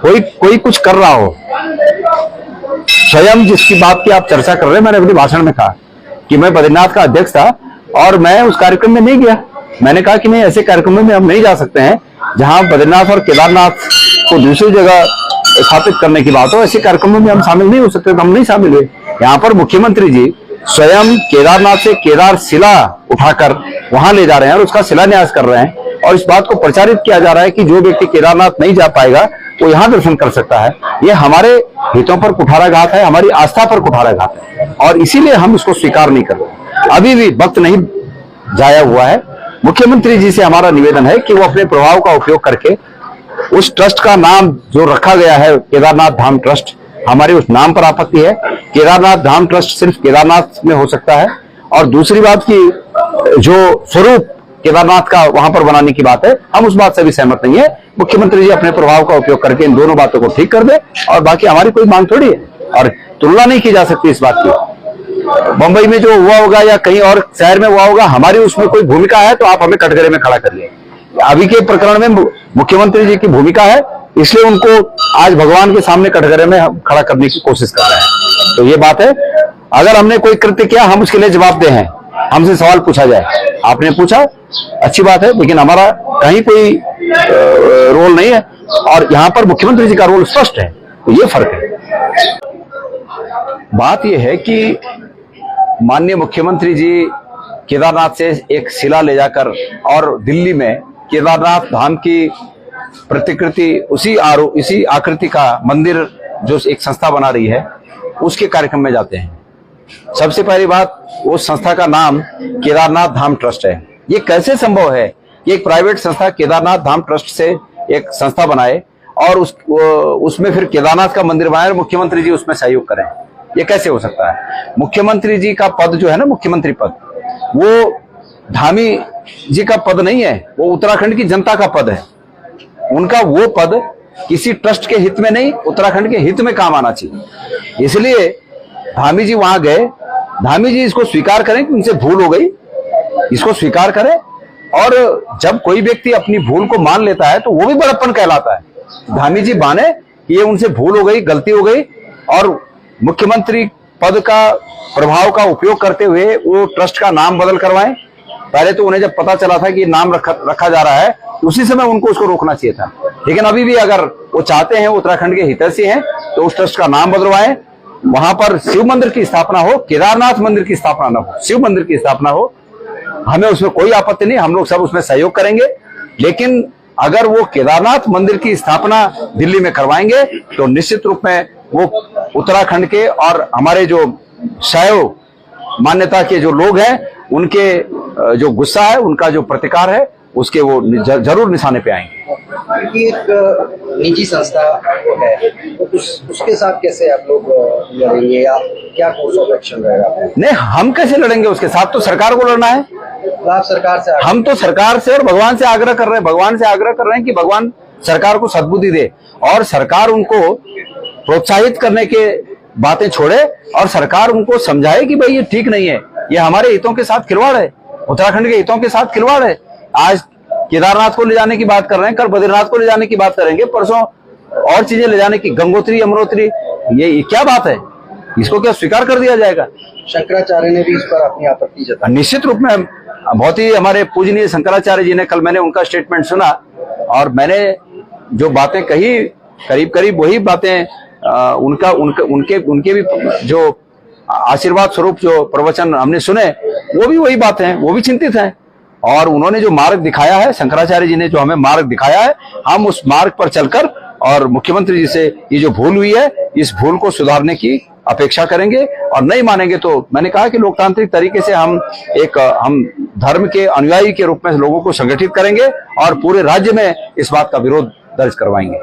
कोई कुछ कर रहा हो, स्वयं जिसकी बात की आप चर्चा कर रहे हैं, मैंने अपने भाषण में कहा कि मैं बद्रीनाथ का अध्यक्ष था और मैं उस कार्यक्रम में नहीं गया। मैंने कहा कि नहीं, ऐसे कार्यक्रमों में हम नहीं जा सकते हैं जहां बद्रीनाथ और केदारनाथ को दूसरी जगह स्थापित करने की बात हो, ऐसे कार्यक्रमों में हम शामिल नहीं हो सकते, तो हम नहीं शामिल हुए। यहाँ पर मुख्यमंत्री जी स्वयं केदारनाथ से केदार शिला उठाकर वहां ले जा रहे हैं और उसका शिलान्यास कर रहे हैं, और इस बात को प्रचारित किया जा रहा है कि जो व्यक्ति केदारनाथ नहीं जा पाएगा वो यहाँ दर्शन कर सकता है। ये हमारे हितों पर कुठाराघात है, हमारी आस्था पर कुठाराघात है, और इसीलिए हम इसको स्वीकार नहीं कर रहे। अभी भी वक्त नहीं जाया हुआ है। मुख्यमंत्री जी से हमारा निवेदन है कि वो अपने प्रभाव का उपयोग करके उस ट्रस्ट का नाम जो रखा गया है केदारनाथ धाम ट्रस्ट, हमारी उस नाम पर आपत्ति है। केदारनाथ धाम ट्रस्ट सिर्फ केदारनाथ में हो सकता है, और दूसरी बात की जो स्वरूप केदारनाथ का वहां पर बनाने की बात है, हम उस बात से भी सहमत नहीं है। मुख्यमंत्री जी अपने प्रभाव का उपयोग करके इन दोनों बातों को ठीक कर दे, और बाकी हमारी कोई मांग थोड़ी है, और तुलना नहीं की जा सकती इस बात की। मुंबई में जो हुआ होगा या कहीं और शहर में हुआ होगा, हमारी उसमें कोई भूमिका है तो आप हमें कटघरे में खड़ा करिए। अभी के प्रकरण में मुख्यमंत्री जी की भूमिका है, इसलिए उनको आज भगवान के सामने कटघरे में खड़ा करने की कोशिश कर रहे हैं। तो ये बात है, अगर हमने कोई कृत्य किया हम उसके लिए जवाबदेह हैं, हमसे सवाल पूछा जाए। आपने पूछा, अच्छी बात है, लेकिन हमारा कहीं कोई रोल नहीं है, और यहाँ पर मुख्यमंत्री जी का रोल स्पष्ट है, तो ये फर्क है। बात यह है कि माननीय मुख्यमंत्री जी केदारनाथ से एक शिला ले जाकर और दिल्ली में केदारनाथ धाम की प्रतिकृति, इसी आकृति का मंदिर जो एक संस्था बना रही है, उसके कार्यक्रम में जाते हैं। सबसे पहली बात, उस संस्था का नाम केदारनाथ धाम ट्रस्ट है। ये कैसे संभव है कि एक प्राइवेट संस्था केदारनाथ धाम ट्रस्ट से एक संस्था बनाए और उसमें फिर केदारनाथ का मंदिर बनाए और मुख्यमंत्री जी उसमें सहयोग करें? ये कैसे हो सकता है? मुख्यमंत्री जी का पद जो है ना, मुख्यमंत्री पद, वो धामी जी का पद नहीं है, वो उत्तराखंड की जनता का पद है। उनका वो पद किसी ट्रस्ट के हित में नहीं, उत्तराखंड के हित में काम आना चाहिए। इसलिए धामी जी वहां गए। धामी जी इसको स्वीकार करें कि उनसे भूल हो गई, इसको स्वीकार करें, और जब कोई व्यक्ति अपनी भूल को मान लेता है तो वो भी बड़प्पन कहलाता है। धामी जी माने कि ये उनसे भूल हो गई, गलती हो गई, और मुख्यमंत्री पद का प्रभाव का उपयोग करते हुए वो ट्रस्ट का नाम बदल करवाएं। पहले तो उन्हें जब पता चला था कि नाम रखा जा रहा है, उसी समय उनको उसको रोकना चाहिए था। लेकिन अभी भी अगर वो चाहते हैं, उत्तराखंड के हितैषी हैं, तो उस ट्रस्ट का नाम बदलवाएं। वहां पर शिव मंदिर की स्थापना हो, केदारनाथ मंदिर की स्थापना न हो, शिव मंदिर की स्थापना हो। हमें उसमें कोई आपत्ति नहीं, हम लोग सब उसमें सहयोग करेंगे। लेकिन अगर वो केदारनाथ मंदिर की स्थापना दिल्ली में करवाएंगे तो निश्चित रूप में वो उत्तराखंड के और हमारे जो शैव मान्यता के जो लोग हैं, उनके जो गुस्सा है, उनका जो प्रतिकार है, उसके वो जरूर निशाने पे आएंगे। एक निजी संस्था है, तो उसके साथ कैसे आप लोग लड़ेंगे, या क्या कोर्स ऑफ एक्शन रहेगा? नहीं, हम कैसे लड़ेंगे उसके साथ? तो सरकार को लड़ना है। आप सरकार से? हम तो सरकार से और भगवान से आग्रह कर रहे हैं, भगवान से आग्रह कर रहे हैं कि भगवान सरकार को सद्बुद्धि दे, और सरकार उनको प्रोत्साहित करने के बातें छोड़े, और सरकार उनको समझाए कि भाई ये ठीक नहीं है, ये हमारे हितों के साथ खिलवाड़ है, उत्तराखंड के हितों के साथ खिलवाड़ है। आज केदारनाथ को ले जाने की बात कर रहे हैं, कल बद्रीनाथ को ले जाने की बात करेंगे, परसों और चीजें ले जाने की, गंगोत्री, यमुनोत्री, ये क्या बात है? इसको क्या स्वीकार कर दिया जाएगा? शंकराचार्य ने भी इस पर अपनी आपत्ति जताई। निश्चित रूप में बहुत ही हमारे पूजनीय शंकराचार्य जी ने, कल मैंने उनका स्टेटमेंट सुना, और मैंने जो बातें कही करीब करीब वही बातें उनके भी जो आशीर्वाद स्वरूप जो प्रवचन हमने सुने, वो भी वही बातें हैं, वो भी चिंतित हैं। और उन्होंने जो मार्ग दिखाया है, शंकराचार्य जी ने जो हमें मार्ग दिखाया है, हम उस मार्ग पर चलकर और मुख्यमंत्री जी से ये जो भूल हुई है, इस भूल को सुधारने की अपेक्षा करेंगे। और नहीं मानेंगे तो मैंने कहा कि लोकतांत्रिक तरीके से हम धर्म के अनुयायी के रूप में लोगों को संगठित करेंगे और पूरे राज्य में इस बात का विरोध दर्ज करवाएंगे।